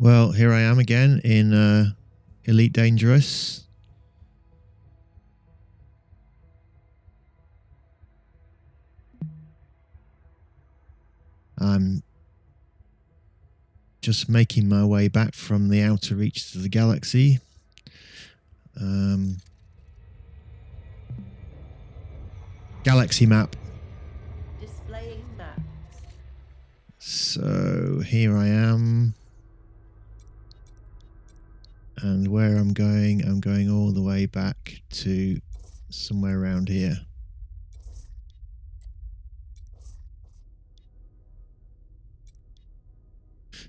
Well, here I am again in Elite Dangerous. I'm just making my way back from the outer reaches of the galaxy. Galaxy map. Displaying map. So here I am. And where I'm going all the way back to somewhere around here.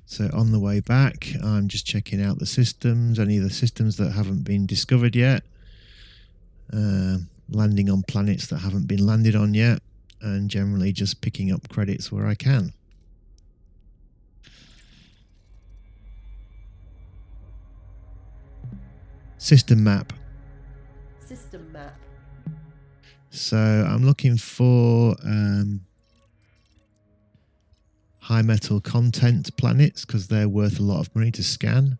So on the way back, I'm just checking out the systems, any of the systems that haven't been discovered yet. Landing on planets that haven't been landed on yet. And generally just picking up credits where I can. System map. System map. So I'm looking for high metal content planets because they're worth a lot of money to scan.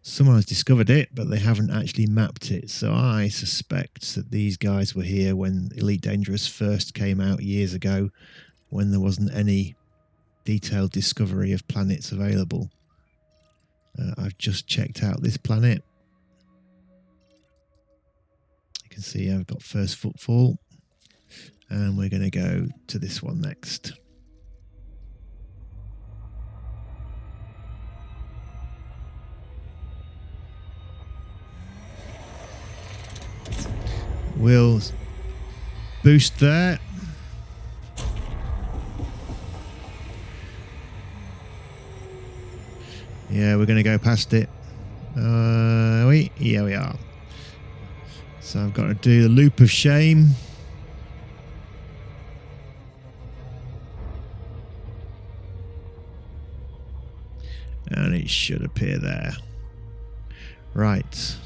Someone has discovered it, but they haven't actually mapped it. So I suspect that these guys were here when Elite Dangerous first came out years ago, when there wasn't any detailed discovery of planets available. I've just checked out this planet. You can see I've got first footfall, and we're going to go to this one next. We'll boost there. Yeah, we're going to go past it. Here we are. So I've got to do the loop of shame. And it should appear there. Right.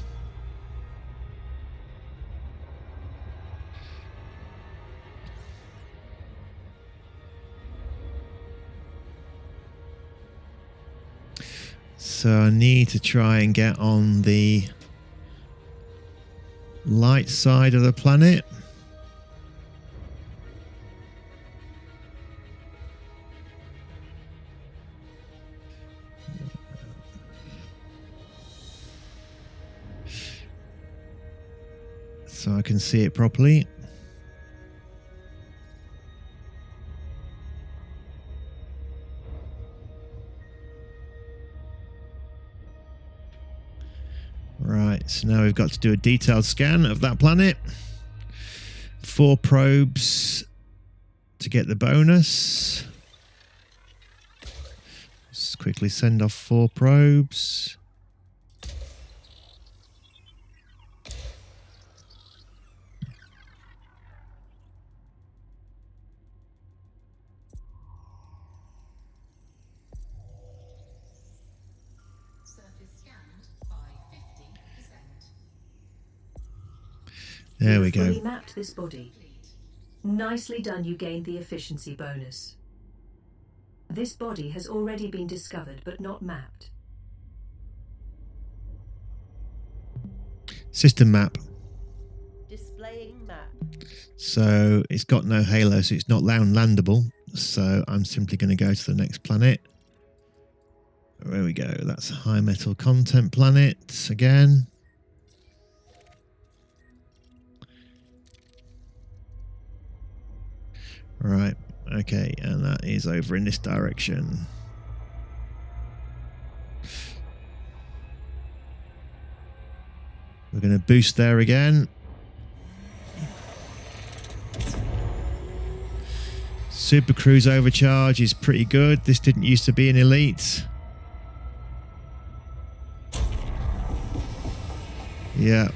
So I need to try and get on the light side of the planet. So I can see it properly. Right, so now we've got to do a detailed scan of that planet. 4 probes to get the bonus. Just quickly send off 4 probes. There we go. Fully mapped this body. Nicely done, you gained the efficiency bonus. This body has already been discovered but not mapped. System map. Displaying map. So it's got no halo, so it's not landable. So I'm simply going to go to the next planet. There we go. That's a high metal content planet again. Right, okay, and that is over in this direction. We're going to boost there again. Super Cruise overcharge is pretty good. This didn't used to be an elite. Yeah,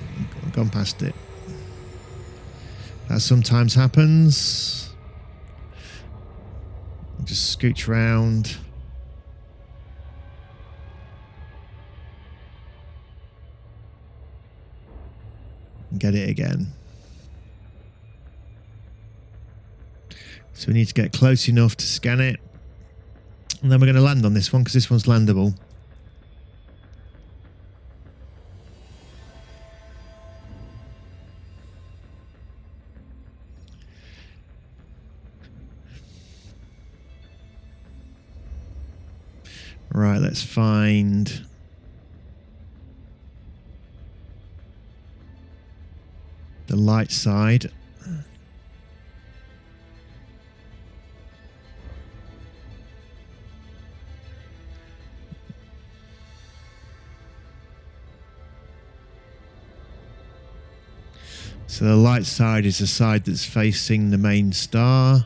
I've gone past it. That sometimes happens. Just scooch round. And get it again. So we need to get close enough to scan it. And then we're going to land on this one because this one's landable. Right, let's find... the light side. So the light side is the side that's facing the main star.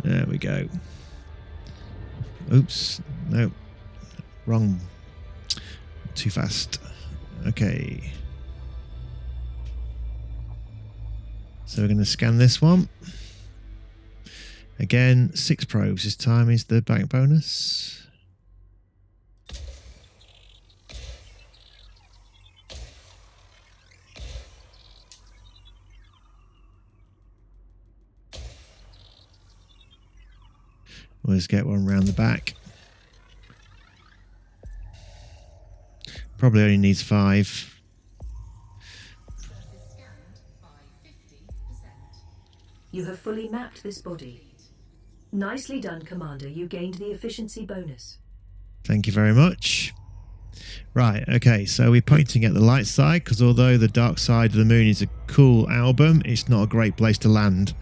There we go. Oops. No. Wrong. Too fast. Okay. So we're going to scan this one. Again, 6 probes this time is the back bonus. We'll just get one round the back. Probably only needs 5. You have fully mapped this body. Nicely done, Commander. You gained the efficiency bonus. Thank you very much. Right, okay, so we're pointing at the light side because although the dark side of the moon is a cool album, it's not a great place to land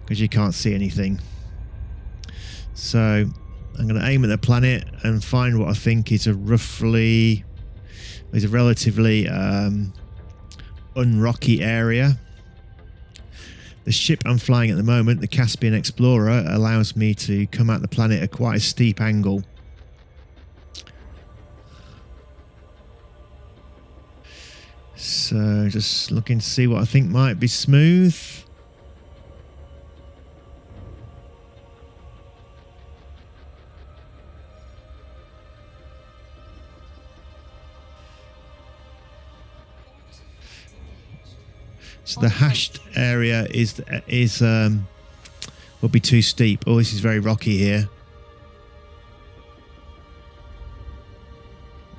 because you can't see anything. So I'm going to aim at the planet and find what I think is a relatively unrocky area. The ship I'm flying at the moment, the Caspian Explorer, allows me to come at the planet at quite a steep angle. So just looking to see what I think might be smooth. So the hashed area will be too steep. Oh, this is very rocky here.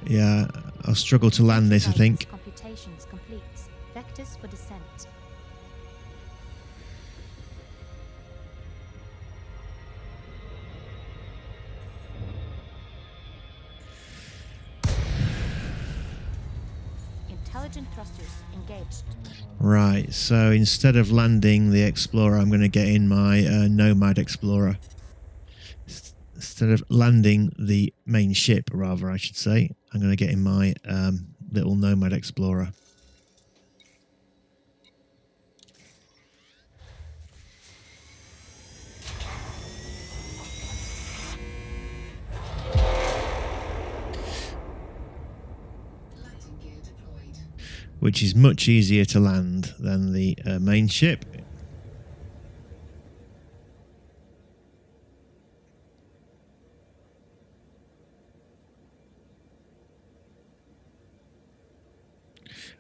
Yeah, I'll struggle to land this, I think. Computations complete. Vectors for descent. Intelligent thrusters engaged. Right, so instead of landing the Explorer, I'm going to get in my Nomad Explorer. Instead of landing the main ship, rather, I should say, I'm going to get in my little Nomad Explorer. Which is much easier to land than the main ship.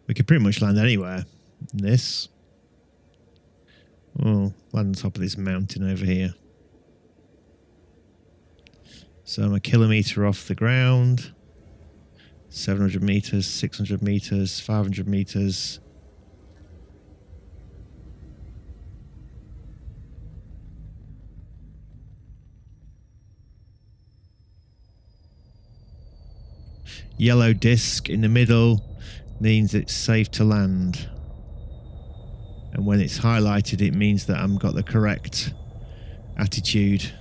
We could pretty much land anywhere in this. Oh, land on top of this mountain over here. So I'm a kilometre off the ground. 700 meters, 600 meters, 500 meters. Yellow disc in the middle means it's safe to land. And when it's highlighted, it means that I've got the correct attitude.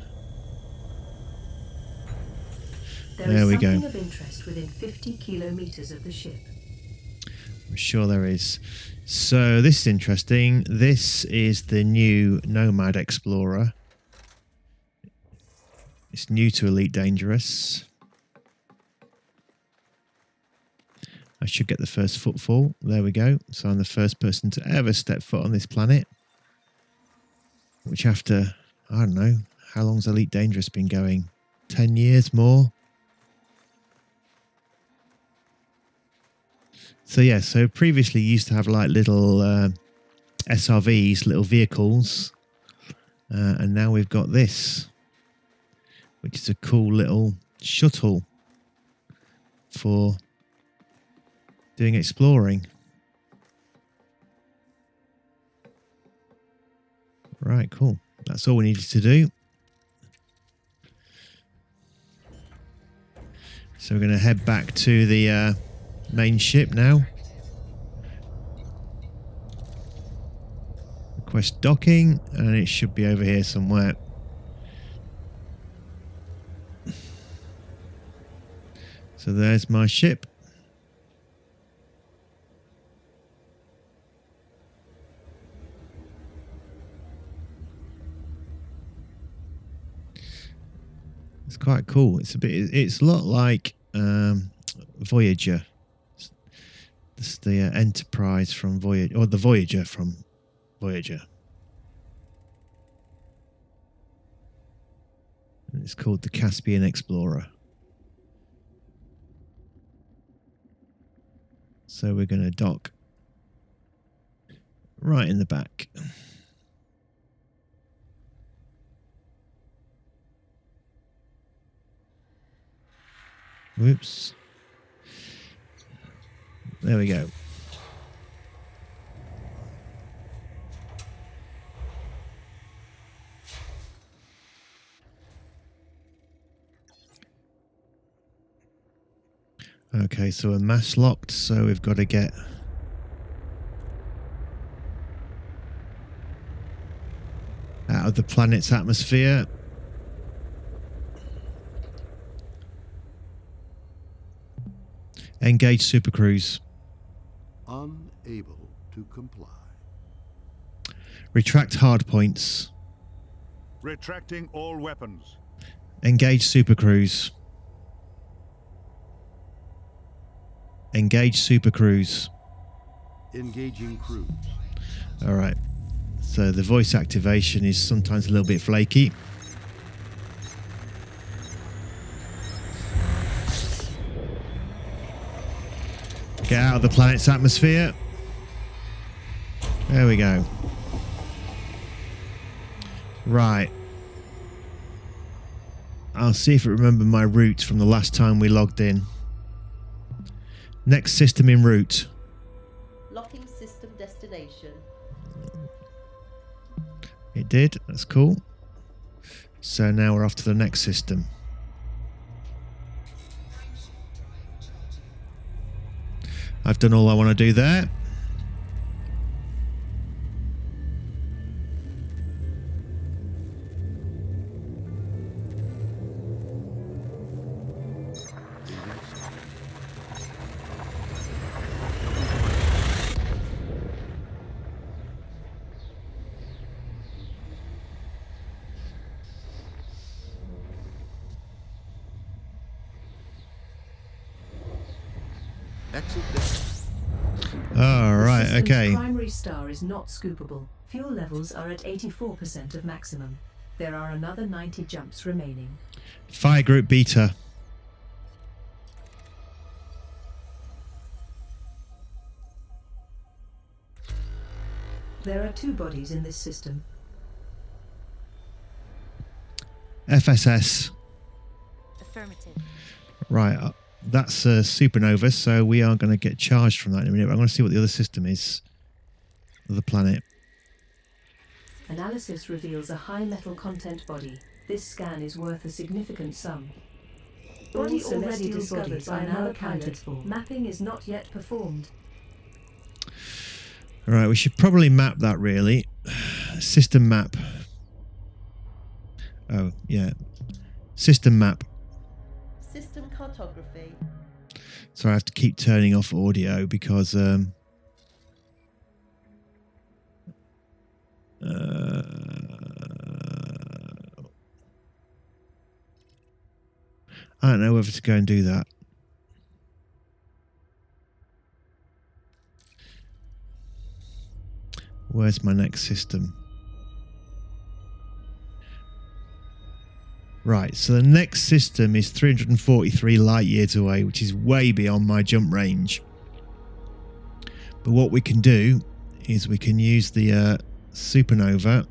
There we go. Something of interest within 50 kilometers of the ship. I'm sure there is. So this is interesting. This is the new Nomad Explorer. It's new to Elite Dangerous. I should get the first footfall. There we go. So I'm the first person to ever step foot on this planet. Which after, I don't know, how long's Elite Dangerous been going? 10 years more? So yeah, so previously you used to have like little SRVs, little vehicles, and now we've got this, which is a cool little shuttle for doing exploring. Right, cool. That's all we needed to do. So we're going to head back to the main ship now. Request docking, and it should be over here somewhere. So there's my ship. It's quite cool. It's a lot like Voyager. It's the Enterprise from Voyager, or the Voyager from Voyager. And it's called the Caspian Explorer. So we're going to dock right in the back. Whoops. There we go. Okay, so we're mass locked, so we've got to get out of the planet's atmosphere. Engage supercruise. Unable to comply. Retract hardpoints. Retracting all weapons. Engage supercruise. Engage supercruise. Engaging cruise. All right. So the voice activation is sometimes a little bit flaky. Get out of the planet's atmosphere. There we go. Right. I'll see if it remembers my route from the last time we logged in. Next system en route. Locking system destination. It did. That's cool. So now we're off to the next system. I've done all I want to do there. Exit down. All right, The system's okay. primary star is not scoopable. Fuel levels are at 84% of maximum. There are another 90 jumps remaining. Fire group beta. There are 2 bodies in this system. FSS. Affirmative. Right, that's a supernova, so we are going to get charged from that in a minute. I'm going to see what the other system is. The planet. Analysis reveals a high metal content body. This scan is worth a significant sum. Body already discovered by now accounted for. Mapping is not yet performed. All right, we should probably map that, really. System map. Oh, yeah. System map. System cartography. So I have to keep turning off audio because I don't know whether to go and do that. Where's my next system? Right, so the next system is 343 light years away, which is way beyond my jump range. But what we can do is we can use the supernova.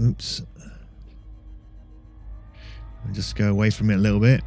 Oops. I'll just go away from it a little bit.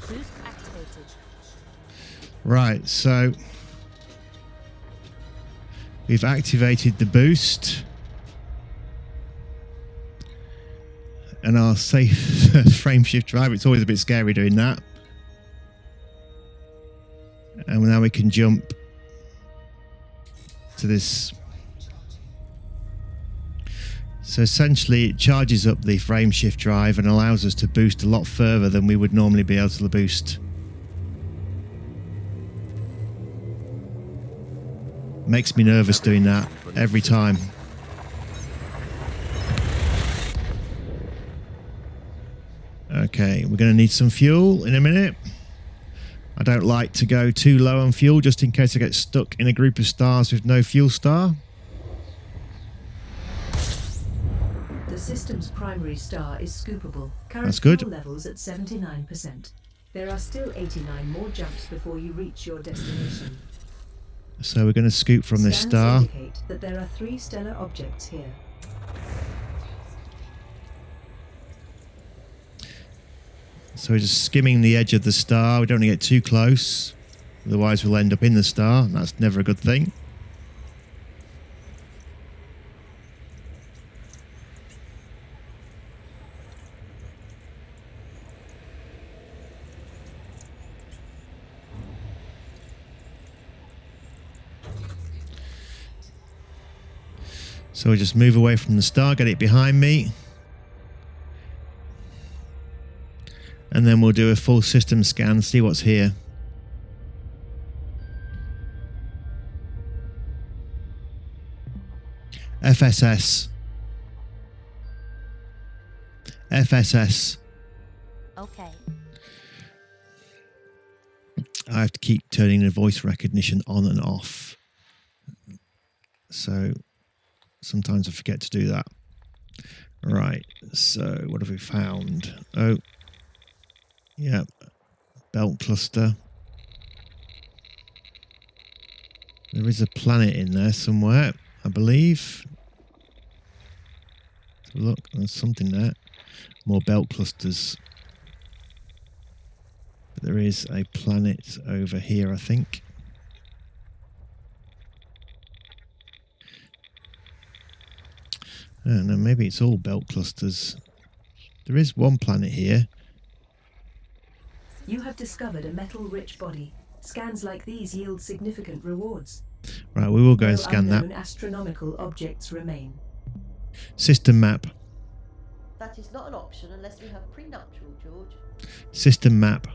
Boost activated. Right, so we've activated the boost. And our safe frame shift drive, it's always a bit scary doing that. And now we can jump to this. So essentially it charges up the frame shift drive and allows us to boost a lot further than we would normally be able to boost. Makes me nervous doing that every time. Okay, we're going to need some fuel in a minute. I don't like to go too low on fuel just in case I get stuck in a group of stars with no fuel star. The system's primary star is scoopable. Current That's good. fuel levels at 79%. There are still 89 more jumps before you reach your destination. So we're going to scoop from this Scans star. indicate that there are 3 stellar objects here. So we're just skimming the edge of the star. We don't want to get too close. Otherwise we'll end up in the star. That's never a good thing. So we just move away from the star, get it behind me. And then we'll do a full system scan, see what's here. FSS. FSS. Okay. I have to keep turning the voice recognition on and off. So sometimes I forget to do that. Right, so what have we found? Oh, yeah, belt cluster. There is a planet in there somewhere, I believe. So look, there's something there. More belt clusters. But there is a planet over here, I think. I don't know, maybe it's all belt clusters. There is one planet here. You have discovered a metal-rich body. Scans like these yield significant rewards. Right, we will go and No scan that. unknown astronomical objects remain. System map. That is not an option unless we have prenuptial, George. System map.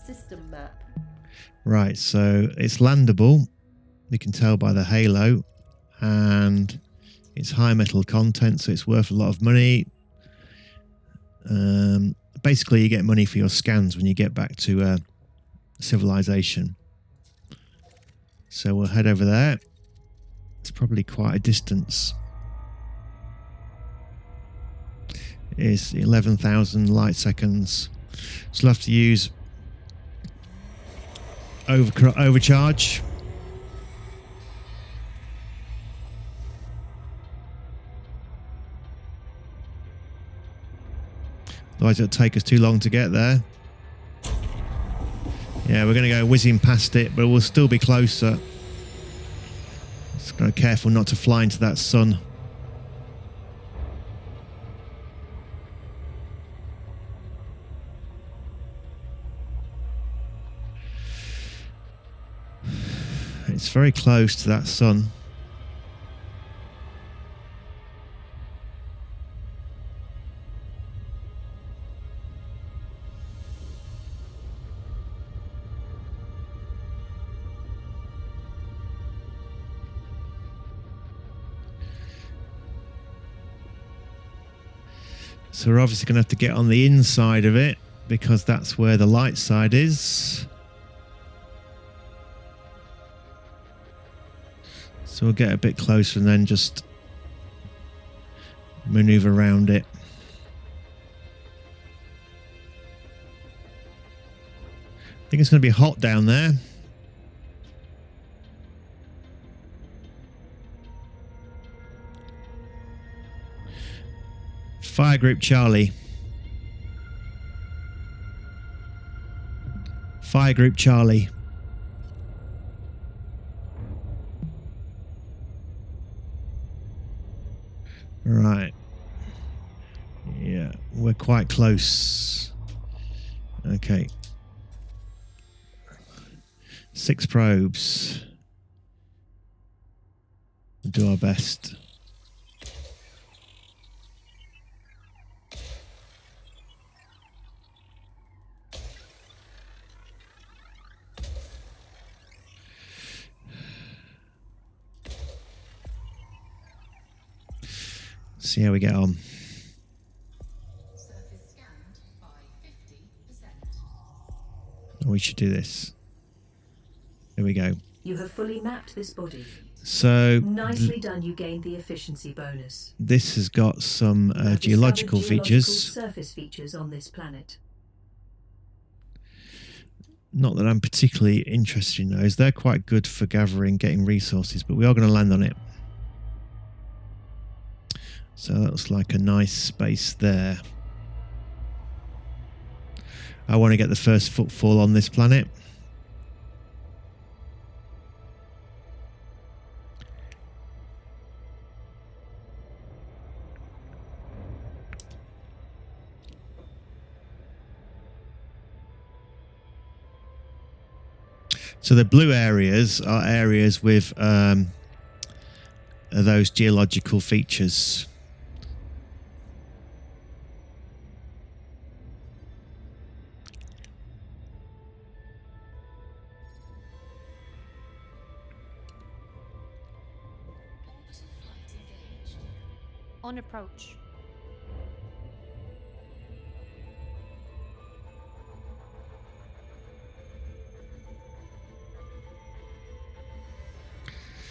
System map. Right, so it's landable. We can tell by the halo. And it's high metal content, so it's worth a lot of money. Basically, you get money for your scans when you get back to civilization. So we'll head over there. It's probably quite a distance. It is 11,000 light seconds. So we'll have to use overcharge. Otherwise it'll take us too long to get there. Yeah, we're going to go whizzing past it, but we'll still be closer. Just got to be careful not to fly into that sun. It's very close to that sun. So we're obviously going to have to get on the inside of it because that's where the light side is. So we'll get a bit closer and then just maneuver around it. I think it's going to be hot down there. Fire Group Charlie. Fire Group Charlie. Right. Yeah, we're quite close. Okay. 6 probes. We'll do our best. See how we get on. Surface scanned by 50%. We should do this. There we go. You have fully mapped this body. So Nicely done. You gained the efficiency bonus. this has got some You have geological discovered features. surface features on this planet. Not that I'm particularly interested in those. They're quite good for getting resources, but we are going to land on it. So that looks like a nice space there. I want to get the first footfall on this planet. So the blue areas are areas with those geological features. Orbital flight engaged. On approach.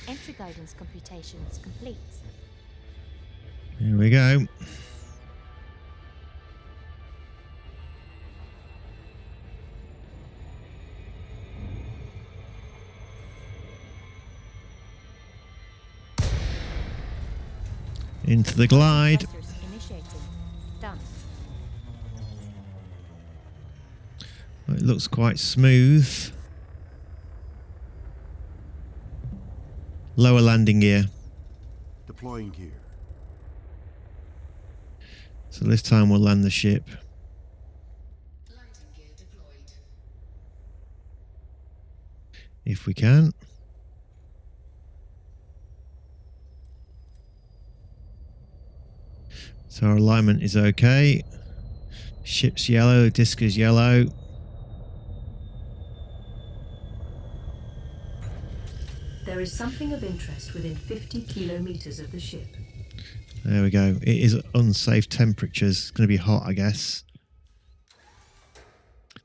Entry guidance computations complete. Here we go. Into the glide. Thrusters initiating. Done. It looks quite smooth. Lower landing gear. Deploying gear. So this time we'll land the ship. Landing gear deployed. If we can. So our alignment is okay. Ship's yellow, disc is yellow. There is something of interest within 50 kilometers of the ship. There we go. It is unsafe temperatures. It's going to be hot, I guess.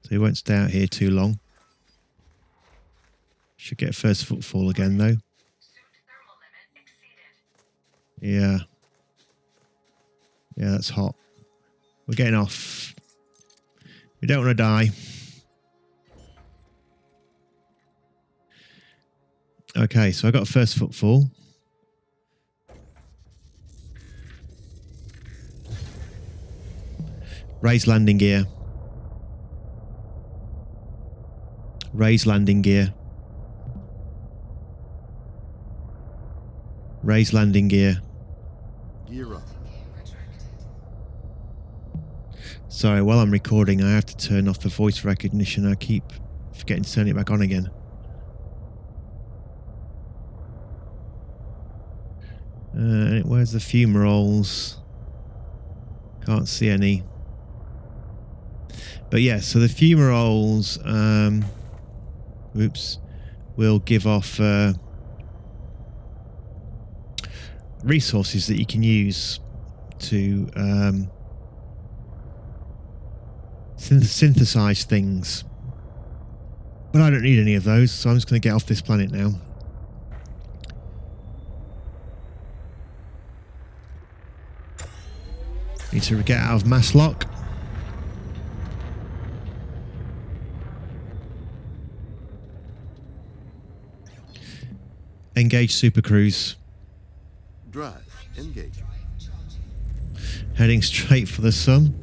So we won't stay out here too long. Should get first footfall again, though. Yeah. Yeah, that's hot. We're getting off. We don't want to die. Okay, so I got a first footfall. Raise landing gear. Raise landing gear. Raise landing gear. Gear up. Sorry, while I'm recording, I have to turn off the voice recognition. I keep forgetting to turn it back on again. Where's the fumaroles? Can't see any. But yeah, so the fumaroles, will give off resources that you can use to synthesize things. But I don't need any of those, so I'm just going to get off this planet now. Need to get out of mass lock. Engage Super Cruise. Drive. Engage. Heading straight for the sun.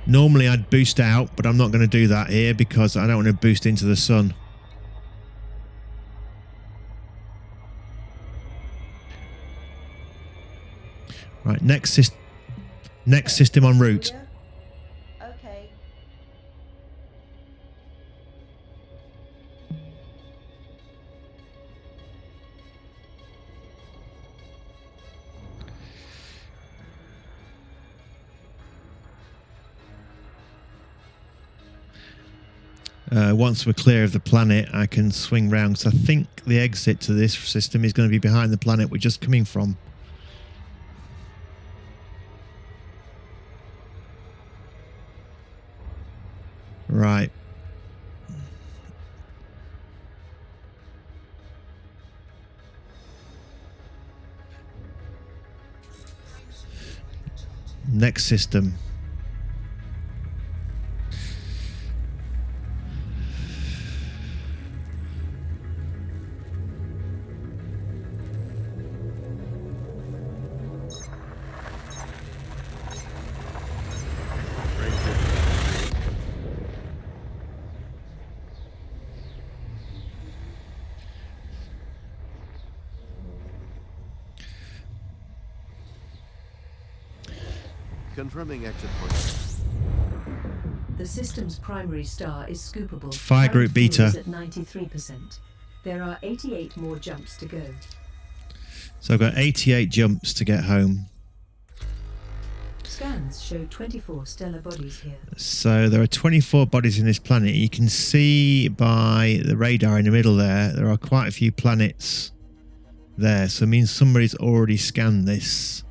Normally I'd boost out, but I'm not going to do that here because I don't want to boost into the sun. Right, next system en route. Okay. Once we're clear of the planet, I can swing round. So I think the exit to this system is going to be behind the planet we're just coming from. Right. Next system. Confirming exit point. The system's primary star is scoopable. Fire group Current fuel beta. is at 93%. There are 88 more jumps to go. So I've got 88 jumps to get home. Scans show 24 stellar bodies here. So there are 24 bodies in this planet. You can see by the radar in the middle there are quite a few planets there. So it means somebody's already scanned this.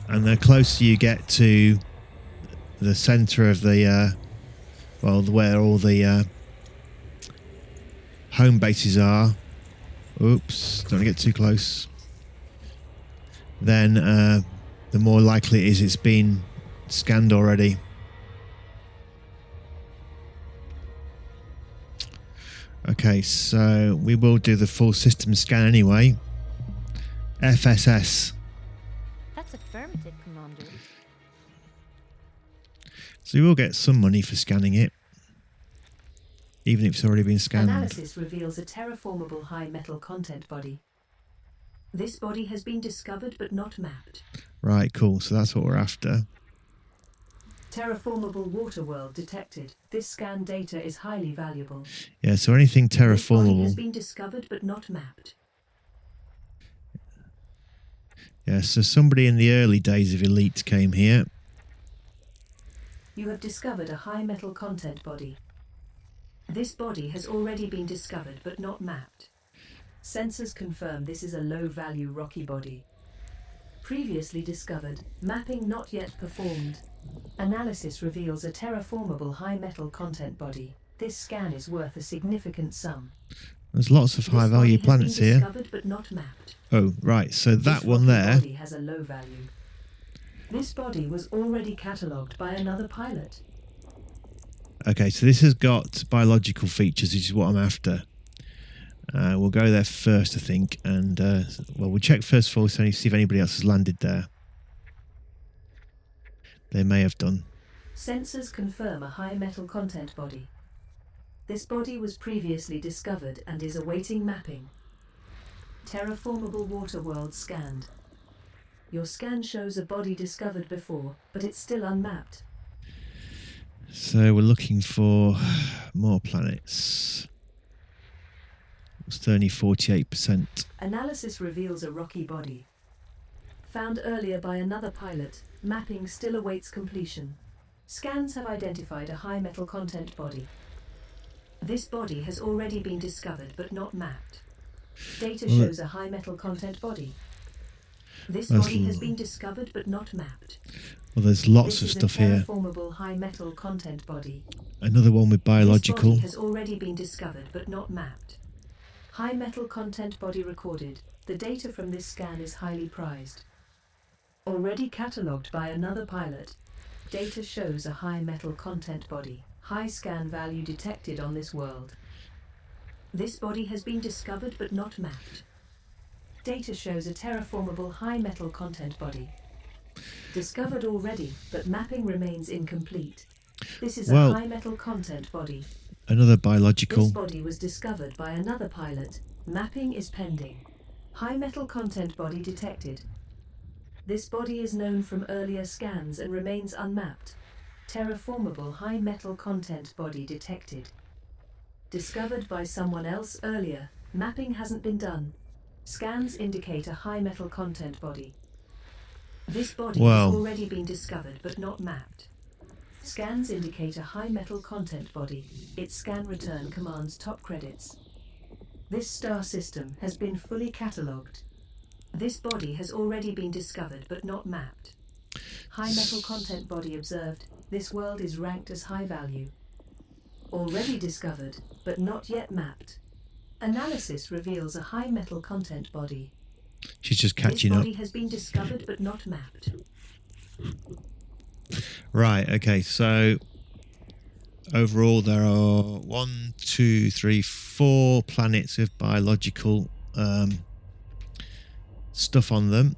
And the closer you get to the centre of the, well, where all the home bases are, oops, don't want to get too close, then the more likely it is it's been scanned already. Okay, so we will do the full system scan anyway. FSS. That's affirmative, Commander. So we will get some money for scanning it, even if it's already been scanned. Analysis reveals a terraformable high metal content body. This body has been discovered but not mapped. Right, cool. So that's what we're after. Terraformable water world detected. This scan data is highly valuable. Yeah, so anything This body has terraformable. been discovered but not mapped. Yeah, so somebody in the early days of Elite came here. You have discovered a high metal content body. This body has already been discovered but not mapped. Sensors confirm this is a low-value rocky body. Previously discovered, mapping not yet performed. Analysis reveals a terraformable high metal content body. This scan is worth a significant sum. There's lots of high-value planets here. Discovered but not mapped. Oh, right. So that This one rocky there. body has a low value. This body was already catalogued by another pilot. Okay, so this has got biological features, which is what I'm after. We'll go there first, I think, and well, we'll check first of all, so see if anybody else has landed there. They may have done. Sensors confirm a high metal content body. This body was previously discovered and is awaiting mapping. Terraformable water world scanned. Your scan shows a body discovered before, but it's still unmapped. So we're looking for more planets. It's only 48%. Analysis reveals a rocky body. Found earlier by another pilot, mapping still awaits completion. Scans have identified a high metal content body. This body has already been discovered but not mapped. Data Well, shows a high metal content body. This body has been discovered but not mapped. Well, there's lots This of is stuff a here. terraformable high metal content body. Another one with This biological. body has already been discovered but not mapped. High metal content body recorded. The data from this scan is highly prized. Already catalogued by another pilot. Data shows a high metal content body. High scan value detected on this world. This body has been discovered but not mapped. Data shows a terraformable high metal content body. Discovered already, but mapping remains incomplete. This is Well- a high metal content body. Another This biological. body was discovered by another pilot. Mapping is pending. High metal content body detected. This body is known from earlier scans and remains unmapped. Terraformable high metal content body detected. Discovered by someone else earlier. Mapping hasn't been done. Scans indicate a high metal content body. This body Well- has already been discovered but not mapped. Scans indicate a high metal content body. Its scan return commands top credits. This star system has been fully catalogued. This body has already been discovered but not mapped. High metal content body observed. This world is ranked as high value. Already discovered but not yet mapped. Analysis reveals a high metal content body. She's just This catching up. body has been discovered but not mapped. Right, okay, so overall there are 1, 2, 3, 4 planets with biological stuff on them,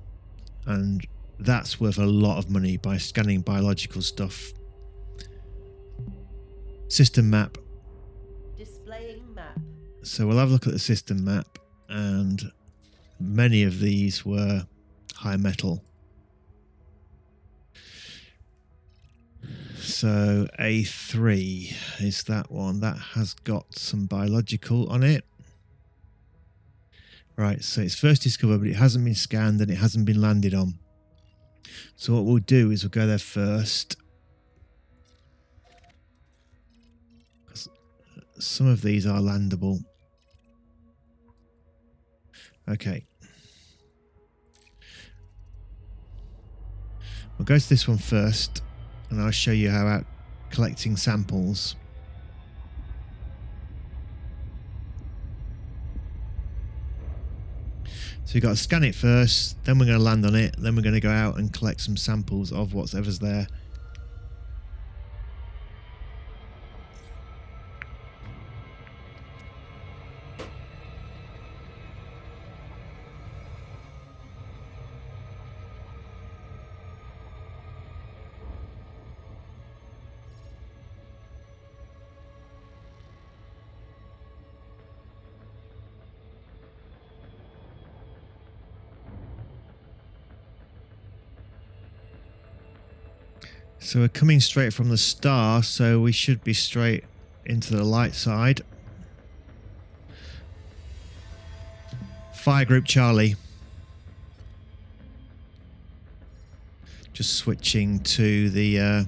and that's worth a lot of money by scanning biological stuff. System map. Displaying map. So we'll have a look at the system map, and many of these were high metal. So A3 is that one. That has got some biological on it. Right, so it's first discovered, but it hasn't been scanned and it hasn't been landed on. So what we'll do is we'll go there first. 'Cause some of these are landable. Okay. We'll go to this one first, and I'll show you how out collecting samples. So you've got to scan it first, then we're going to land on it, then we're going to go out and collect some samples of whatever's there. So we're coming straight from the star, so we should be straight into the light side. Fire group Charlie. Just switching to the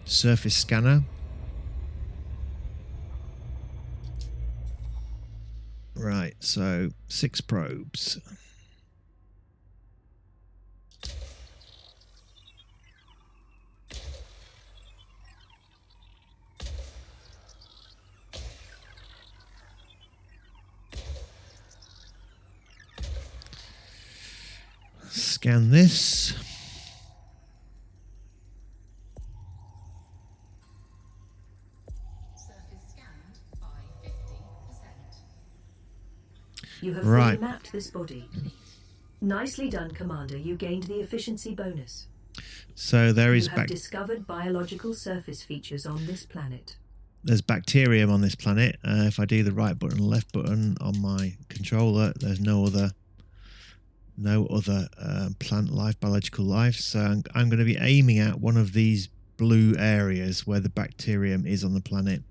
surface scanner. Right, so 6 probes. Scan this. Surface scanned by 50%. You have Right. fully mapped this body. Nicely done, Commander. You gained the efficiency bonus. So there is You have discovered biological surface features on this planet. there's bacterium on this planet. If I do the right button and left button on my controller, there's no other plant life, biological life. So I'm going to be aiming at one of these blue areas where the bacterium is on the planet.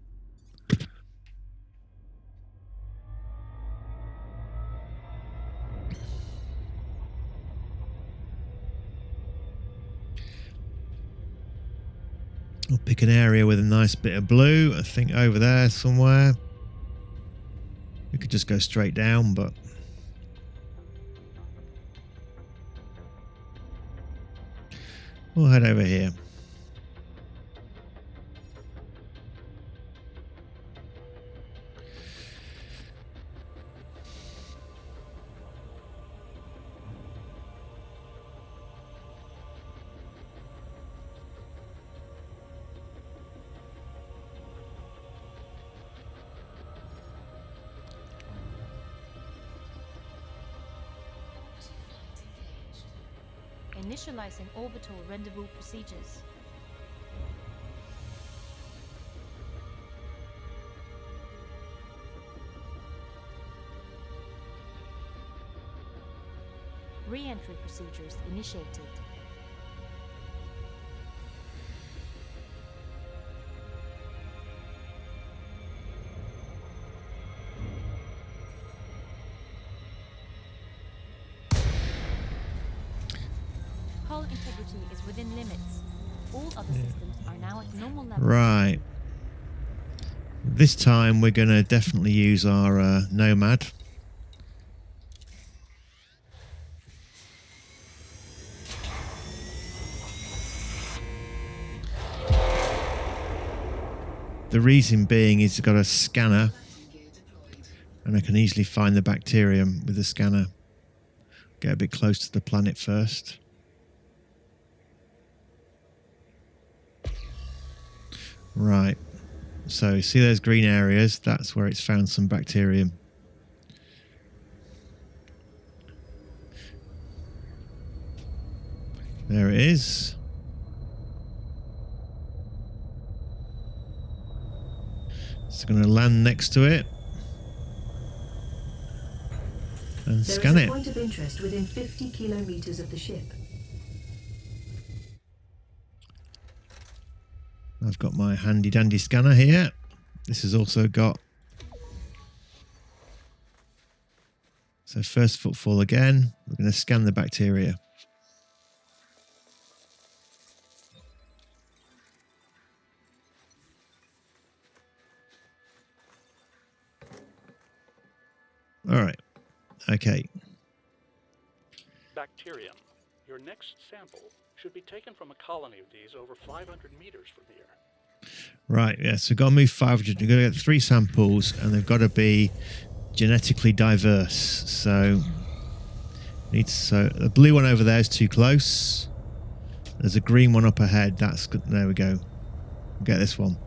I'll pick an area with a nice bit of blue. I think over there somewhere. We could just go straight down, but we'll head over here. Orbital flight engaged. Initializing orbital rendezvous procedures. Re-entry procedures initiated. Hull integrity is within limits. All other systems are now at normal level. Right. This time we're going to definitely use our Nomad. The reason being is it's got a scanner and I can easily find the bacterium with the scanner. Get a bit close to the planet first. Right. So see those green areas? That's where it's found some bacterium. There it is. It's going to land next to it and scan There is it. a point of interest within 50 kilometers of the ship. I've got my handy dandy scanner here. This has also got... So first footfall again. We're going to scan the bacteria. All right. Okay. Bacterium. Your next sample should be taken from a colony of these over 500 meters from here. Right, yeah, so we've got to move 500. We've got to get 3 samples, and they've got to be genetically diverse. So, the blue one over there is too close. There's a green one up ahead. That's good. There we go. We'll get this one.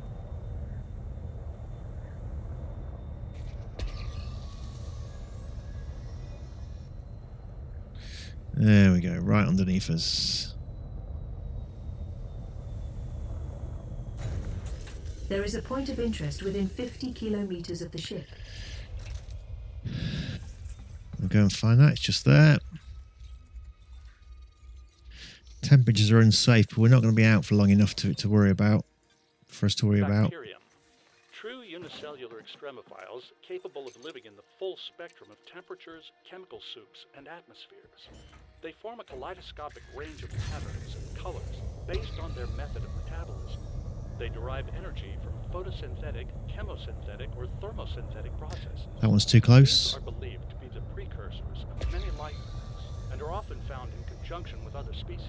There we go, right underneath us. There is a point of interest within 50 kilometers of the ship. We'll go and find that. It's just there. Temperatures are unsafe, but we're not going to be out for long enough for us to worry about. Bacterium. True unicellular extremophiles capable of living in the full spectrum of temperatures, chemical soups, and atmospheres. They form a kaleidoscopic range of patterns and colors based on their method of metabolism. They derive energy from photosynthetic, chemosynthetic, or thermosynthetic processes. That one's too close. These are believed to be the precursors of many life forms and are often found in conjunction with other species.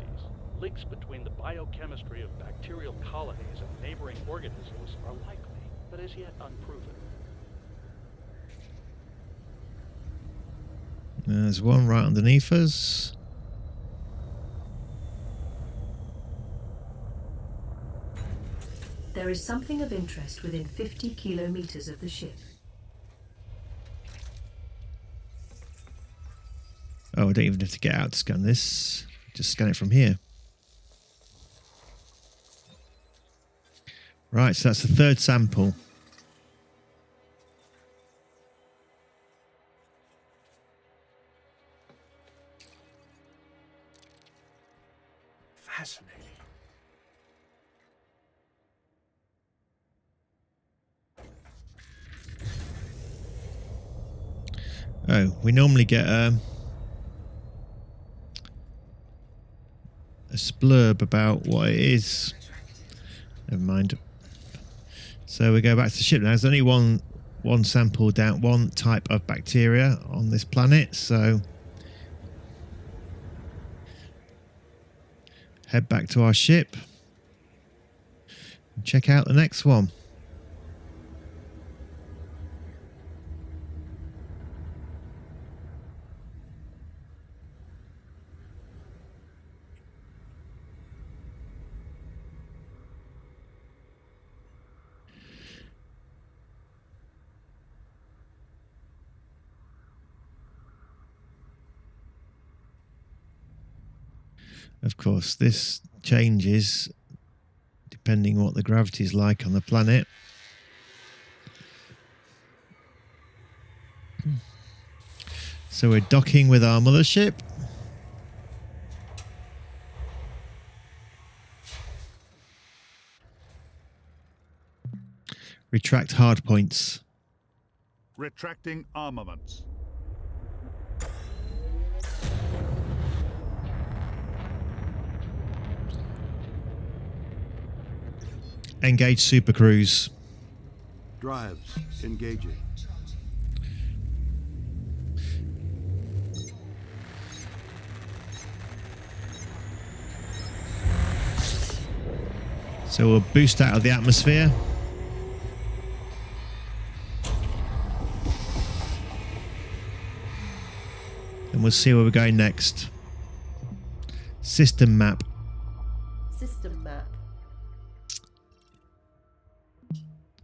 Links between the biochemistry of bacterial colonies and neighboring organisms are likely, but as yet unproven. There's one right underneath us. There is something of interest within 50 kilometers of the ship. Oh, I don't even have to get out to scan this. Just scan it from here. Right, so that's the 3rd sample. Fascinating. Oh, we normally get a splurb about what it is. Never mind. So we go back to the ship now. There's only one sample down, one type of bacteria on this planet. So head back to our ship and check out the next one. Of course, this changes depending what the gravity is like on the planet. So we're docking with our mothership. Retract hard points. Retracting armaments. Engage supercruise. Drives engaging. So we'll boost out of the atmosphere. And we'll see where we're going next. System map. System map.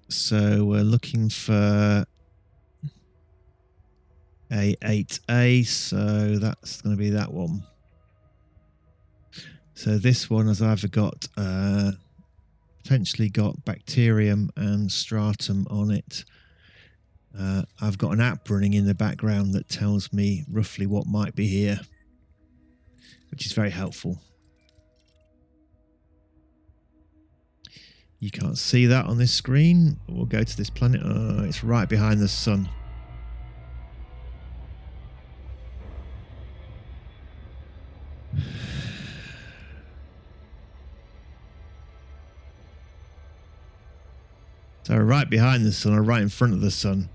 So we're looking for A8A, so that's going to be that one. So this one has either got potentially got bacterium and stratum on it. I've got an app running in the background that tells me roughly what might be here, which is very helpful. You can't see that on this screen. We'll go to this planet. Oh, it's right behind the sun. So right behind the sun or right in front of the sun.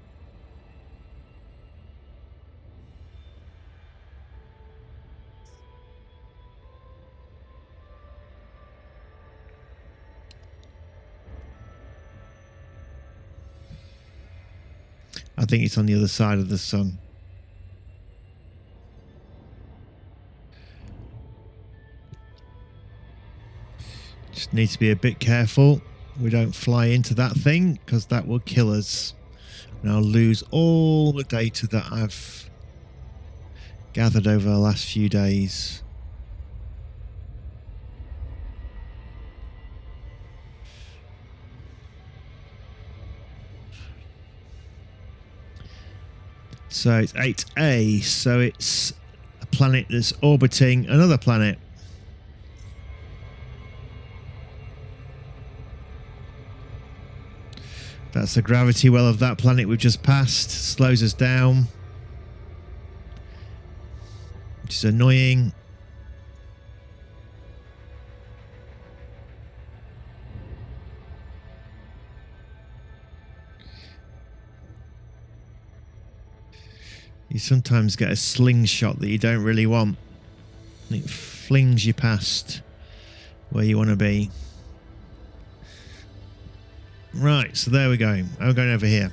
I think it's on the other side of the sun. Just need to be a bit careful. We don't fly into that thing because that will kill us. And I'll lose all the data that I've gathered over the last few days. So it's 8A, so it's a planet that's orbiting another planet. That's the gravity well of that planet we've just passed. Slows us down, which is annoying. You sometimes get a slingshot that you don't really want, and it flings you past where you want to be. Right, so there we go. I'm going over here.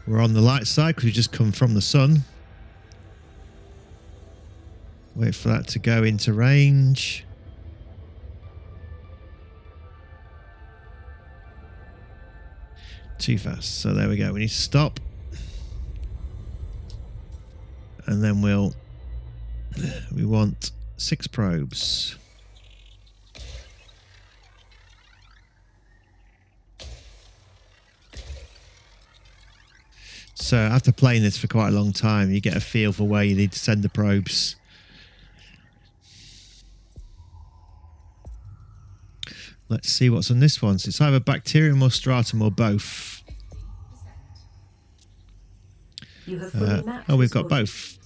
We're on the light side because we've just come from the sun. Wait for that to go into range. Too fast. So there we go. We need to stop. And then we want 6 probes. So after playing this for quite a long time, you get a feel for where you need to send the probes. Let's see what's on this one. So it's either bacterium or stratum or both. You have fully mapped Oh, we've this got body. both.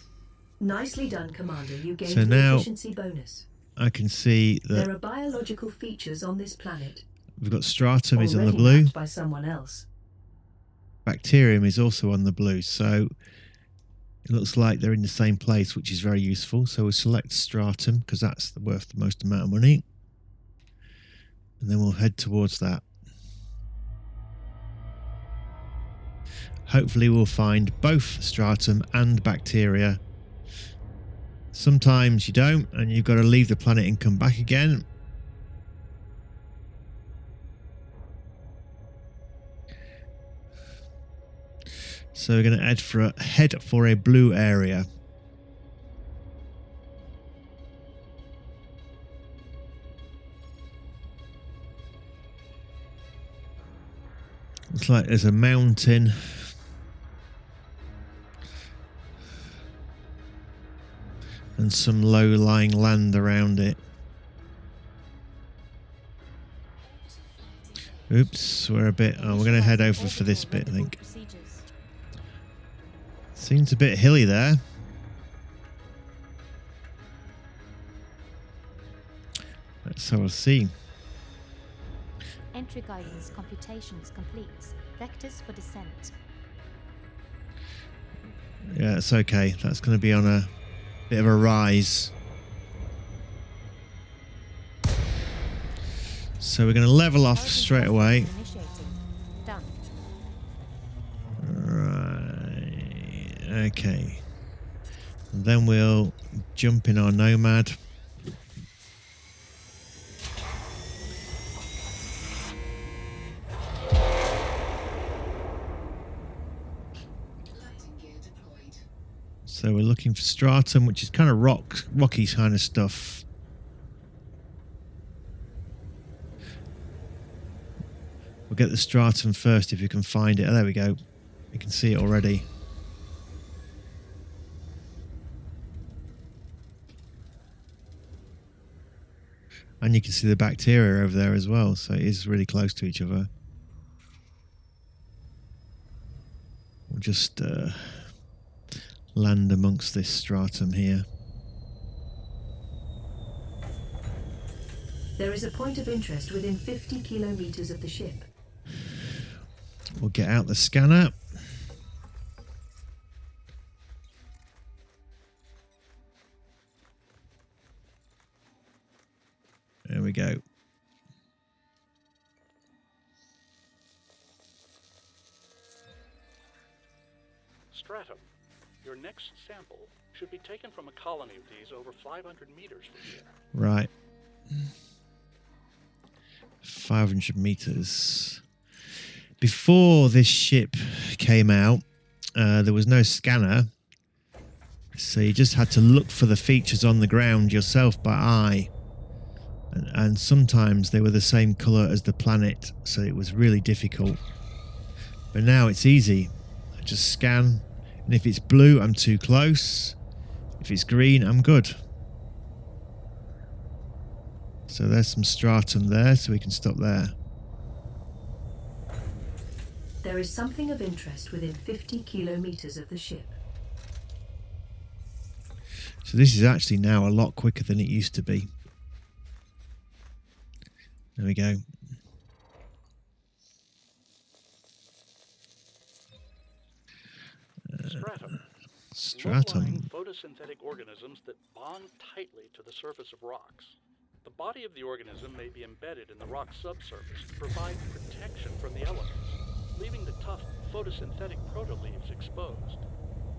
Nicely done, Commander. You gained So the now efficiency bonus. I can see There that are biological features on this planet. we've got stratum is on the already blue. mapped by someone else. Bacterium is also on the blue. So it looks like they're in the same place, which is very useful. So we'll select stratum because that's worth the most amount of money. And then we'll head towards that. Hopefully we'll find both stratum and bacteria. Sometimes you don't, and you've got to leave the planet and come back again. So we're going to head for a blue area. like there's a mountain. And some low-lying land around it. Oops, we're a bit... Oh, we're going to head over for this bit, I think. Seems a bit hilly there. Let's have a see. Entry guidance computations complete. Vectors for descent. Yeah, it's okay. That's going to be on a bit of a rise. So we're going to level off straight away. Done. Right. Okay. And then we'll jump in our Nomad. So we're looking for stratum, which is kind of rocky kind of stuff. We'll get the stratum first if you can find it. Oh, there we go. You can see it already. And you can see the bacteria over there as well. So it is really close to each other. We'll just land amongst this stratum here. There is a point of interest within 50 kilometers of the ship. We'll get out the scanner. There we go. Stratum. Your next sample should be taken from a colony of these over 500 meters from here. Right. 500 meters. Before this ship came out, there was no scanner. So you just had to look for the features on the ground yourself by eye. And sometimes they were the same color as the planet. So it was really difficult. But now it's easy. I just scan. And if it's blue, I'm too close. If it's green, I'm good. So there's some stratum there, so we can stop there. There is something of interest within 50 kilometers of the ship. So this is actually now a lot quicker than it used to be. There we go. Stratum. Stratum. Photosynthetic organisms that bond tightly to the surface of rocks. The body of the organism may be embedded in the rock's subsurface to provide protection from the elements, leaving the tough photosynthetic proto-leaves exposed.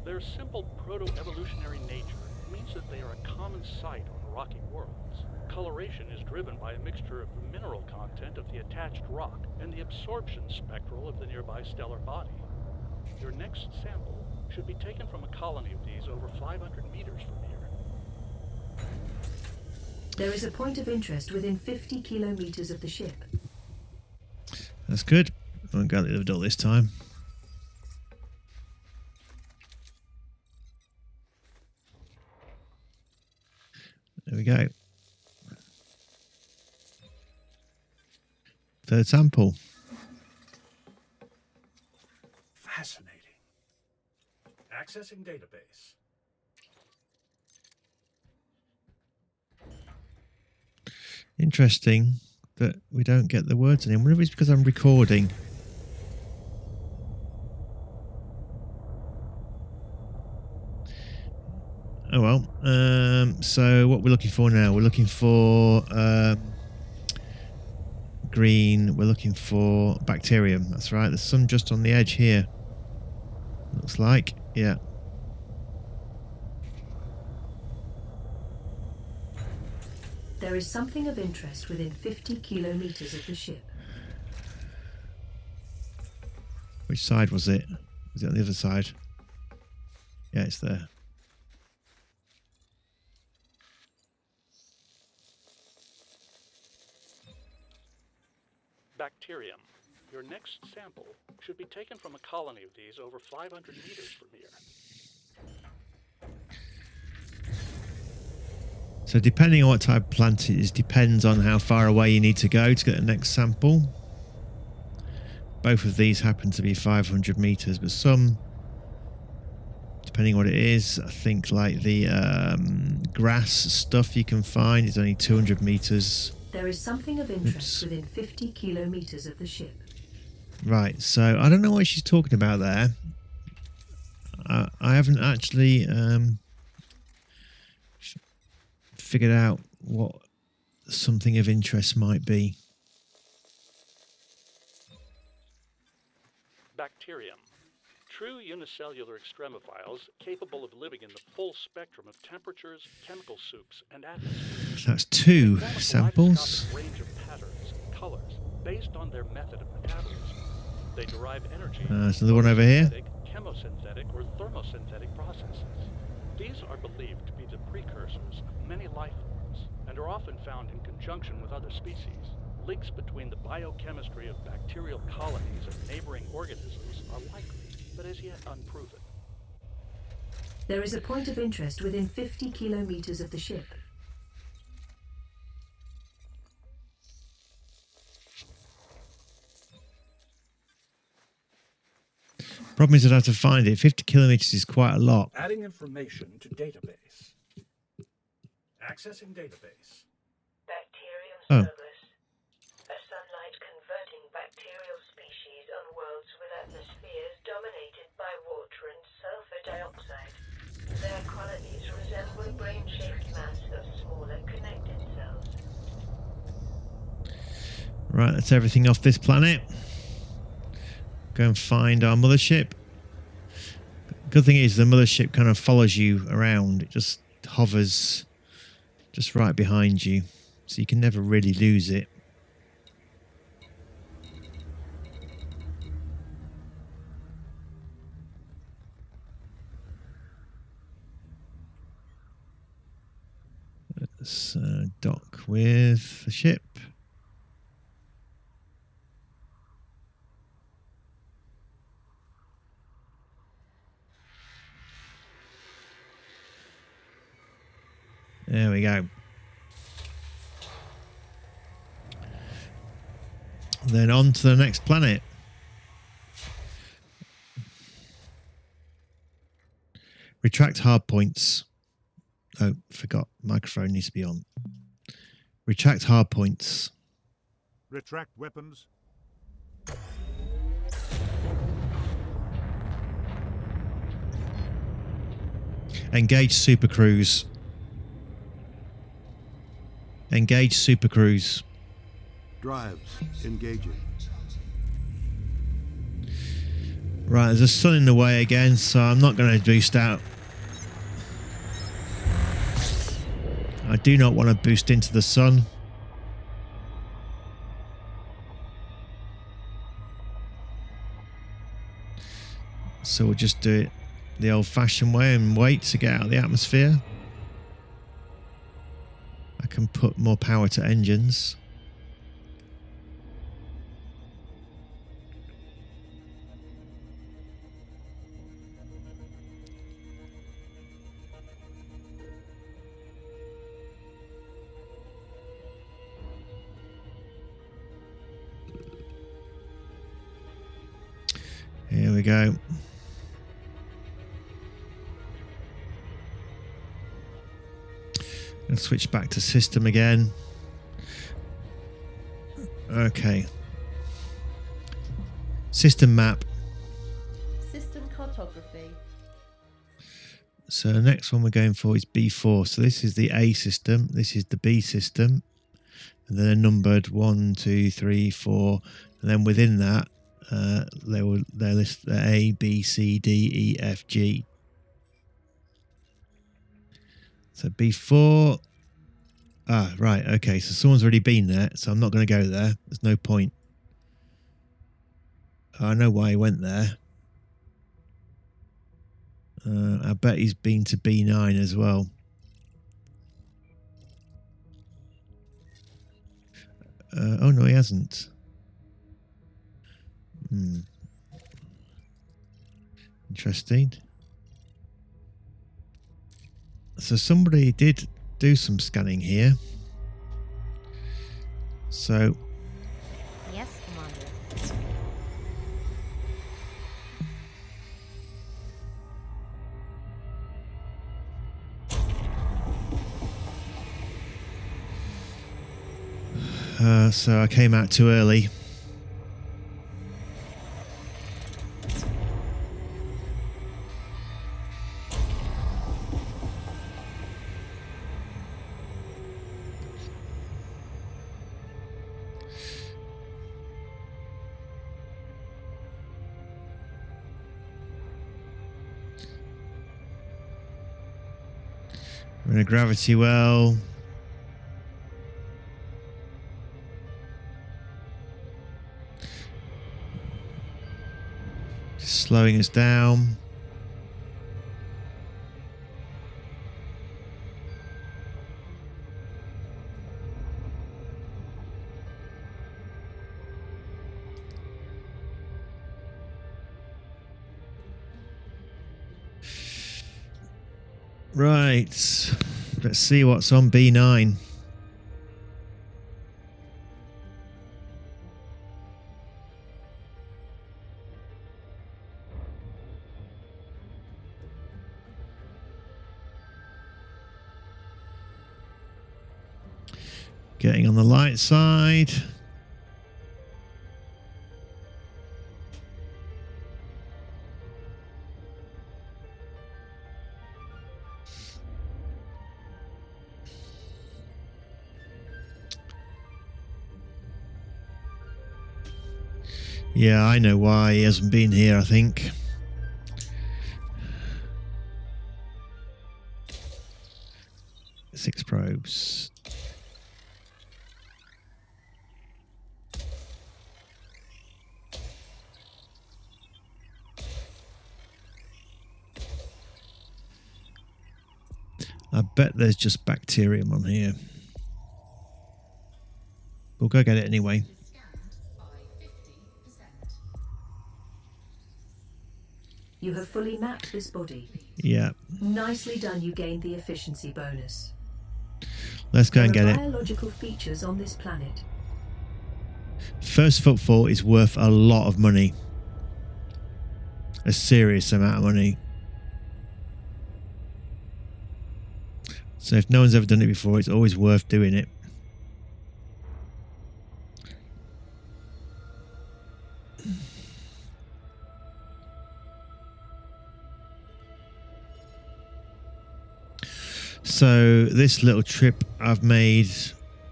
Their simple proto-evolutionary nature means that they are a common sight on rocky worlds. Coloration is driven by a mixture of the mineral content of the attached rock and the absorption spectral of the nearby stellar body. Your next sample should be taken from a colony of these over 500 meters from here. There is a point of interest within 50 kilometers of the ship. That's good. I won't go the door this time. There we go. Third sample. Fascinating. Accessing database. Interesting that we don't get the words in. I wonder if it's because I'm recording. Oh well. So what we're looking for now? We're looking for green. We're looking for bacterium. That's right. There's some just on the edge here. Looks like. Yeah. There is something of interest within 50 kilometers of the ship. Which side was it? Was it on the other side? Yeah, it's there. Bacterium. Your next sample should be taken from a colony of these over 500 meters from here. So depending on what type of plant it is, depends on how far away you need to go to get the next sample. Both of these happen to be 500 meters, but some, depending on what it is, I think like the grass stuff you can find is only 200 meters. There is something of interest within 50 kilometers of the ship. Right, so I don't know what she's talking about there. I haven't actually figured out what something of interest might be. Bacterium. True unicellular extremophiles capable of living in the full spectrum of temperatures, chemical soups, and atmospheres. That's two They form a samples. kaleidoscopic range of patterns and colors based on their method of metabolism. They derive energy There's another one over here. photosynthetic, chemosynthetic, or thermosynthetic processes. These are believed to be the precursors of many life forms and are often found in conjunction with other species. Links between the biochemistry of bacterial colonies and neighboring organisms are likely, but as yet unproven. There is a point of interest within 50 kilometers of the ship. Problem is I'd have to find it. 50 kilometers is quite a lot. Adding information to database. Accessing database. Bacterium Oh. service. A sunlight-converting bacterial species on worlds with atmospheres dominated by water and sulfur dioxide. Their colonies resemble a brain-shaped mass of smaller connected cells. Right, that's everything off this planet. Go and find our mothership. Good thing is the mothership kind of follows you around. It just hovers just right behind you, so you can never really lose it. Let's dock with the ship. There we go. Then on to the next planet. Retract hard points. Oh, forgot. Microphone needs to be on. Retract hard points. Retract weapons. Engage Super Cruise. Engage Super Cruise. Drives engaging. Right, there's a sun in the way again, so I'm not going to boost out. I do not want to boost into the sun. So we'll just do it the old-fashioned way and wait to get out of the atmosphere. I can put more power to engines. Here we go. Let's switch back to system again. Okay. System map. System cartography. So the next one we're going for is B4. So this is the A system. This is the B system. And then they're numbered 1, 2, 3, 4. And then within that, they list the A, B, C, D, E, F, G. So B4. Ah, right. Okay. So someone's already been there. So I'm not going to go there. There's no point. I know why he went there. I bet he's been to B9 as well. Oh, no, he hasn't. Interesting. So somebody did do some scanning here. So Yes, Commander. so I came out too early. We're in a gravity well. Just slowing us down. Right, let's see what's on B9. Getting on the light side. Yeah, I know why he hasn't been here, I think. Six probes. I bet there's just bacterium on here. We'll go get it anyway. You have fully mapped this body. Yeah. Nicely done, you gained the efficiency bonus. Let's go and There get are it. biological features on this planet. First footfall is worth a lot of money. A serious amount of money. So if no one's ever done it before, it's always worth doing it. So this little trip I've made,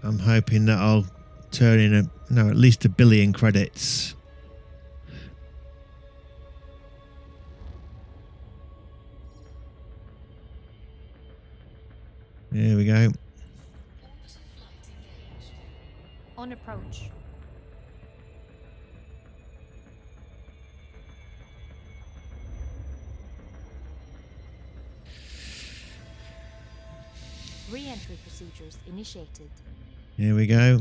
I'm hoping that I'll turn in at least 1 billion credits. Here we go. On approach. Re-entry procedures initiated. Here we go.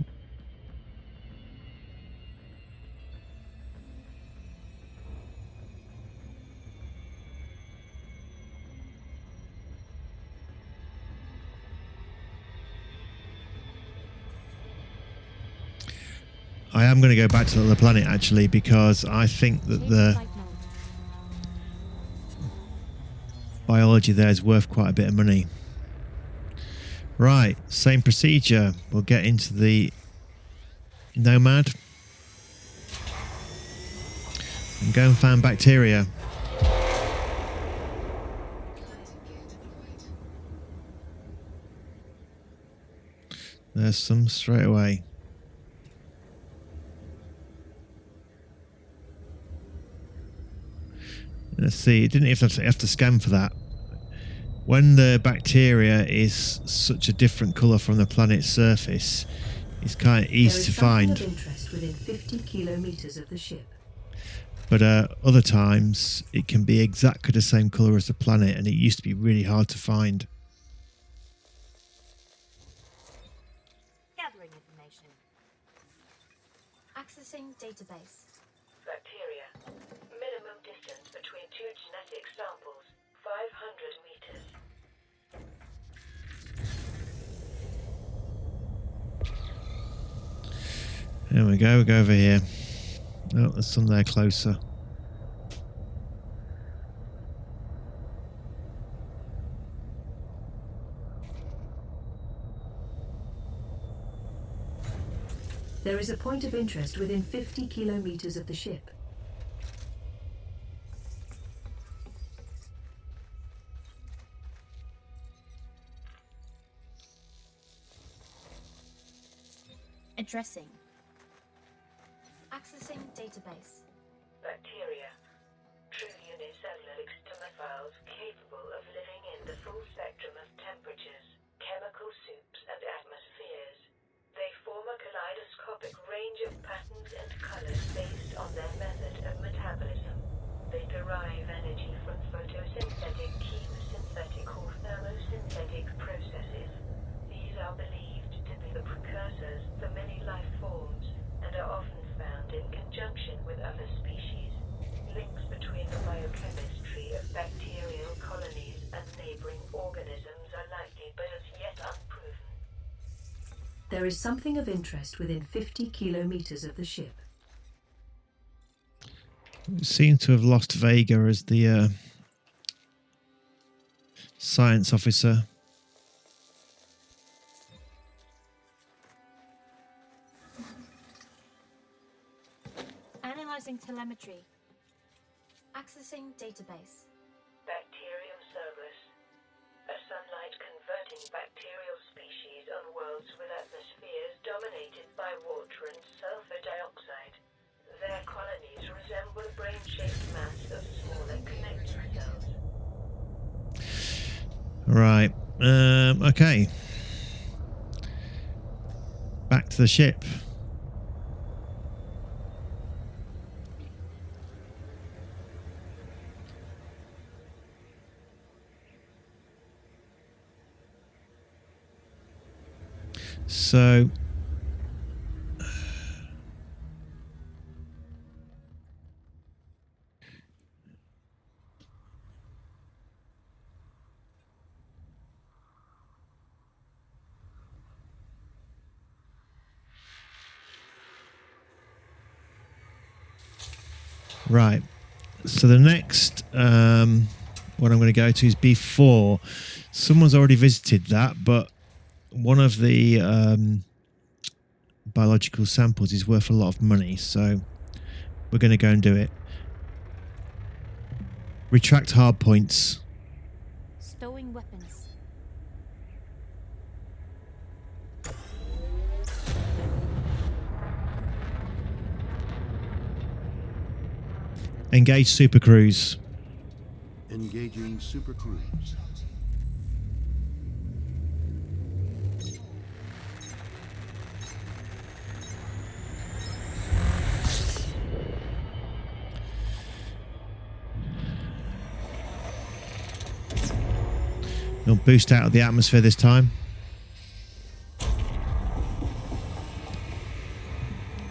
I am going to go back to the planet actually, because I think that the Flight mode. biology there is worth quite a bit of money. Right, same procedure. We'll get into the Nomad and go and find bacteria. There's some straight away. Let's see, it didn't have to scan for that. When the bacteria is such a different colour from the planet's surface, it's kind of easy to find. There is something of interest within 50 kilometers of the ship. But other times, it can be exactly the same colour as the planet, and it used to be really hard to find. Gathering information. Accessing database. Bacteria 500 meters. There we go. We go over here. Oh, there's some there closer. There is a point of interest within 50 kilometers of the ship. Addressing. Accessing database. Bacteria. True unicellular extremophiles capable of living in the full spectrum of temperatures, chemical soups and atmospheres. They form a kaleidoscopic range of patterns and colors based on their method of metabolism. They derive energy from photosynthetic, chemosynthetic or thermosynthetic processes. These are believed to be the precursors for many life forms and are often found in conjunction with other species. Links between the biochemistry of bacterial colonies and neighboring organisms are likely but as yet unproven. There is something of interest within 50 kilometers of the ship. We seem to have lost Vega as the science officer. Analyzing telemetry. Accessing database. Bacterium service. A sunlight-converting bacterial species on worlds with atmospheres dominated by water and sulfur dioxide. Their colonies resemble a brain-shaped mass of smaller connected cells. Right. Okay. Back to the ship. So right. So the next what I'm going to go to is B4. Someone's already visited that, but one of the biological samples is worth a lot of money, so we're going to go and do it. Retract hard points. Stowing weapons. Engage super cruise. Engaging Super Cruise. You'll boost out of the atmosphere this time.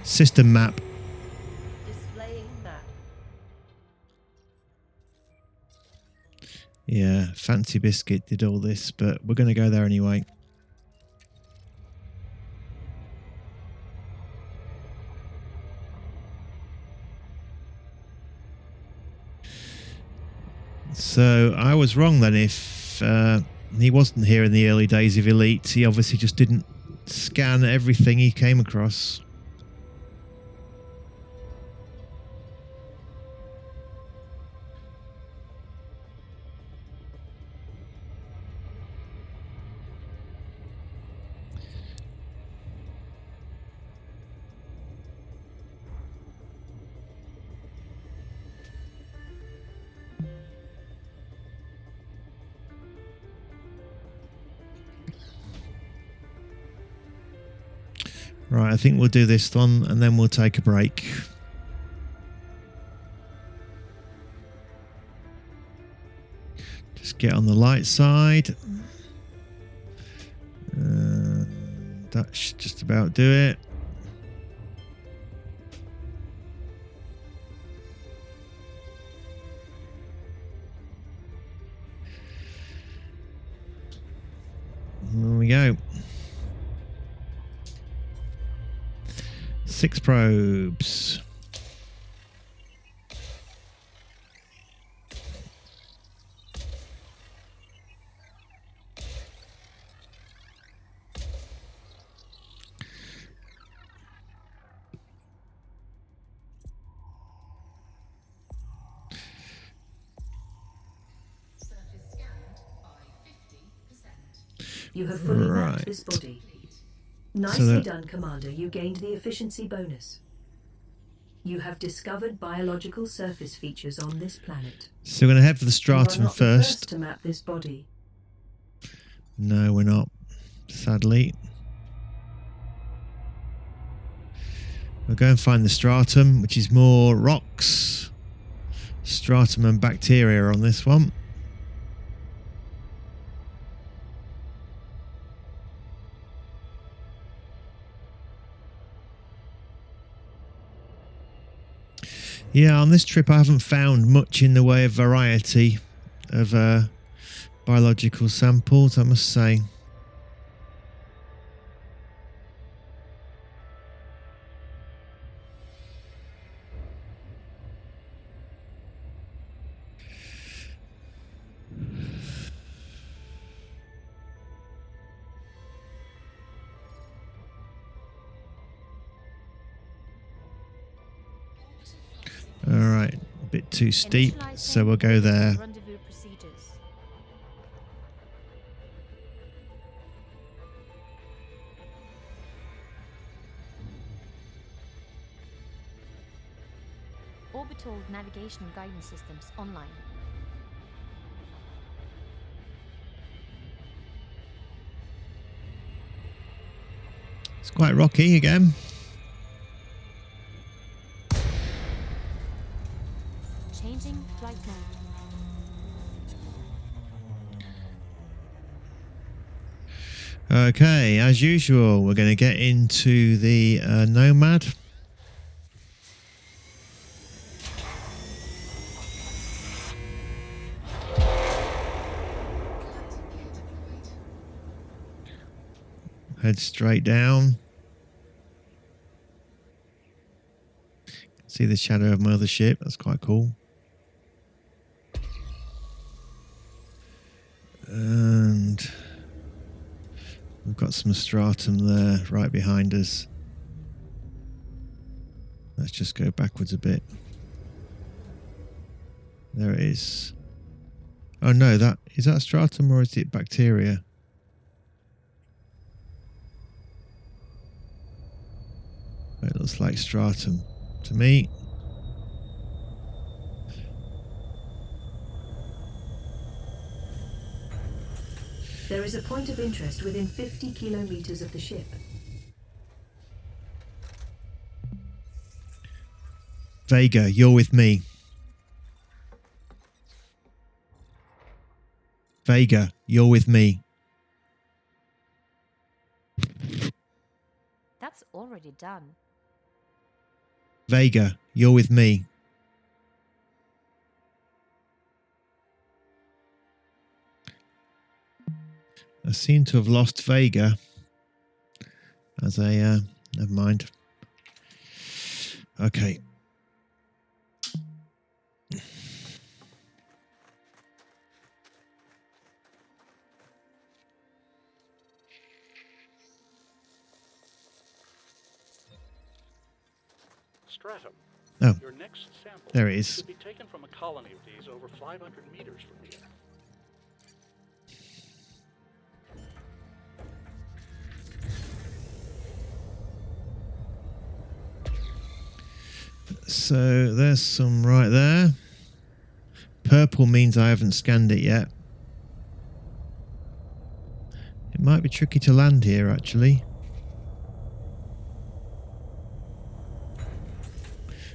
System map. Displaying map. Yeah, Fancy Biscuit did all this, but we're going to go there anyway. So I was wrong then. If he wasn't here in the early days of Elite, he obviously just didn't scan everything he came across. Right, I think we'll do this one and then we'll take a break. Just get on the light side. That should just about do it. There we go. 6 probes. Surface scanned by 50%. You have fully Right. mapped this body. So Nicely that- done, Commander. You gained the efficiency bonus. You have discovered biological surface features on this planet. So we're going to head for the You are stratum not the first first. to map this body. No, we're not. Sadly. We'll go and find the stratum, which is more rocks. Stratum and bacteria on this one. Yeah, on this trip I haven't found much in the way of variety of biological samples, I must say. All right, a bit too steep, so we'll go there. Rendezvous procedures. Orbital navigation guidance systems online. It's quite rocky again. Changing flight mode. Okay, as usual, we're going to get into the Nomad. Head straight down. See the shadow of my other ship. That's quite cool. And we've got some stratum there right behind us. Let's just go backwards a bit. There it is. Oh no, is that stratum or is it bacteria? It looks like stratum to me. There is a point of interest within 50 kilometers of the ship. Vega, you're with me. Vega, you're with me. That's already done. Vega, you're with me. I seem to have lost Vega as a never mind. Okay. Stratum. Oh, Your next sample there it is. should be taken from a colony of these over 500 meters from the Earth. So there's some right there. Purple means I haven't scanned it yet. It might be tricky to land here, actually.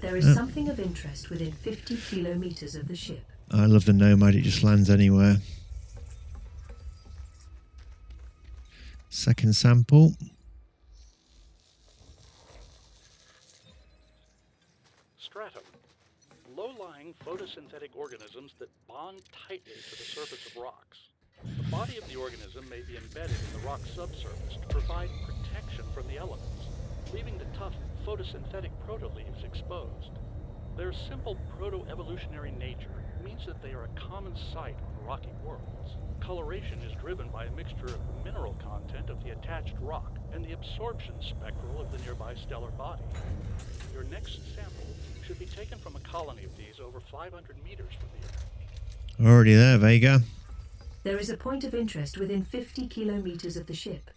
There is something of interest within 50 kilometers of the ship. I love the Nomad, it just lands anywhere. Second sample. Stratum. Low-lying photosynthetic organisms that bond tightly to the surface of rocks. The body of the organism may be embedded in the rock's subsurface to provide protection from the elements, leaving the tough photosynthetic proto-leaves exposed. Their simple proto-evolutionary nature means that they are a common sight on rocky worlds. Coloration is driven by a mixture of the mineral content of the attached rock and the absorption spectral of the nearby stellar body. Your next sample should be taken from a colony of these over 500 meters from the Earth. Already there, Vega. There is a point of interest within 50 kilometers of the ship.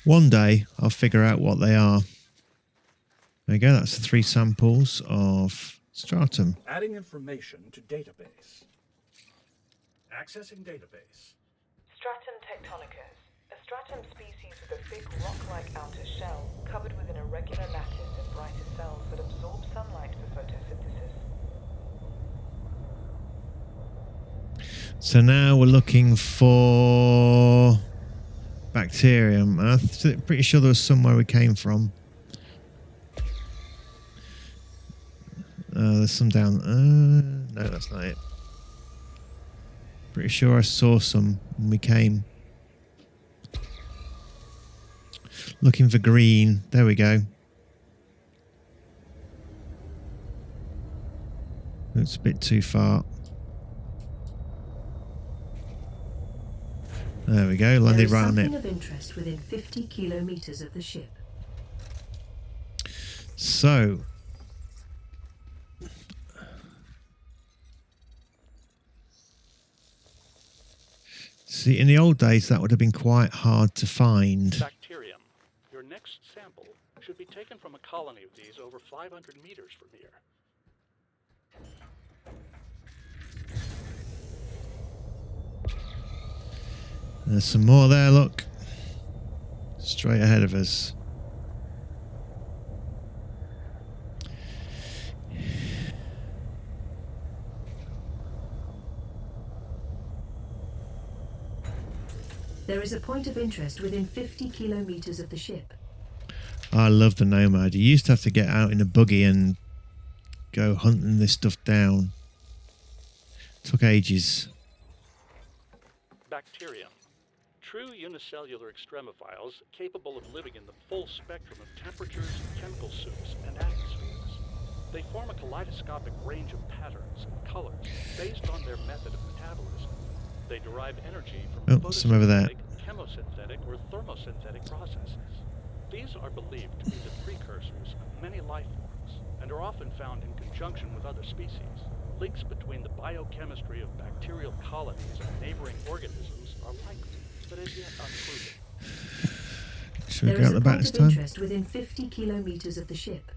One day I'll figure out what they are. There you go, that's the 3 samples of stratum. Adding information to database. Accessing database. Stratum tectonicus. A stratum species with a thick rock-like outer shell covered with an irregular lattice of brighter cells that absorb sunlight for photosynthesis. So now we're looking for bacterium. I'm pretty sure there was somewhere we came from. There's some down. No, that's not it. Pretty sure I saw some when we came. Looking for green. There we go. It's a bit too far. There we go. Landed right on it. There is something of interest within 50 kilometers of the ship. So. See, in the old days, that would have been quite hard to find. Bacterium. Your next sample should be taken from a colony of these over 500 meters from here. There's some more there, look. Straight ahead of us. There is a point of interest within 50 kilometers of the ship. I love the Nomad. You used to have to get out in a buggy and go hunting this stuff down. Took ages. Bacterium. True unicellular extremophiles capable of living in the full spectrum of temperatures, chemical soups, and atmospheres. They form a kaleidoscopic range of patterns and colors based on their method of metabolism. They derive energy from some over there. chemosynthetic, or thermosynthetic processes. These are believed to be the precursors of many life forms and are often found in conjunction with other species. Links between the biochemistry of bacterial colonies and neighboring organisms are likely, but as yet unproven. Should we go out the back this time? There is a point of interest within 50 kilometers of the ship.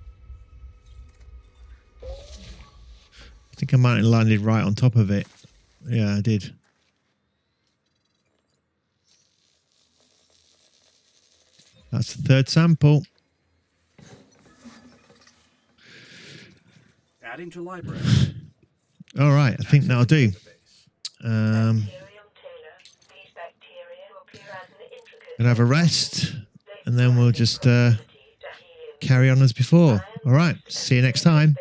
I think I might have landed right on top of it. Yeah, I did. That's the 3rd sample. Adding to library. All right, I think that'll do. Gonna have a rest, and then we'll just carry on as before. All right, see you next time.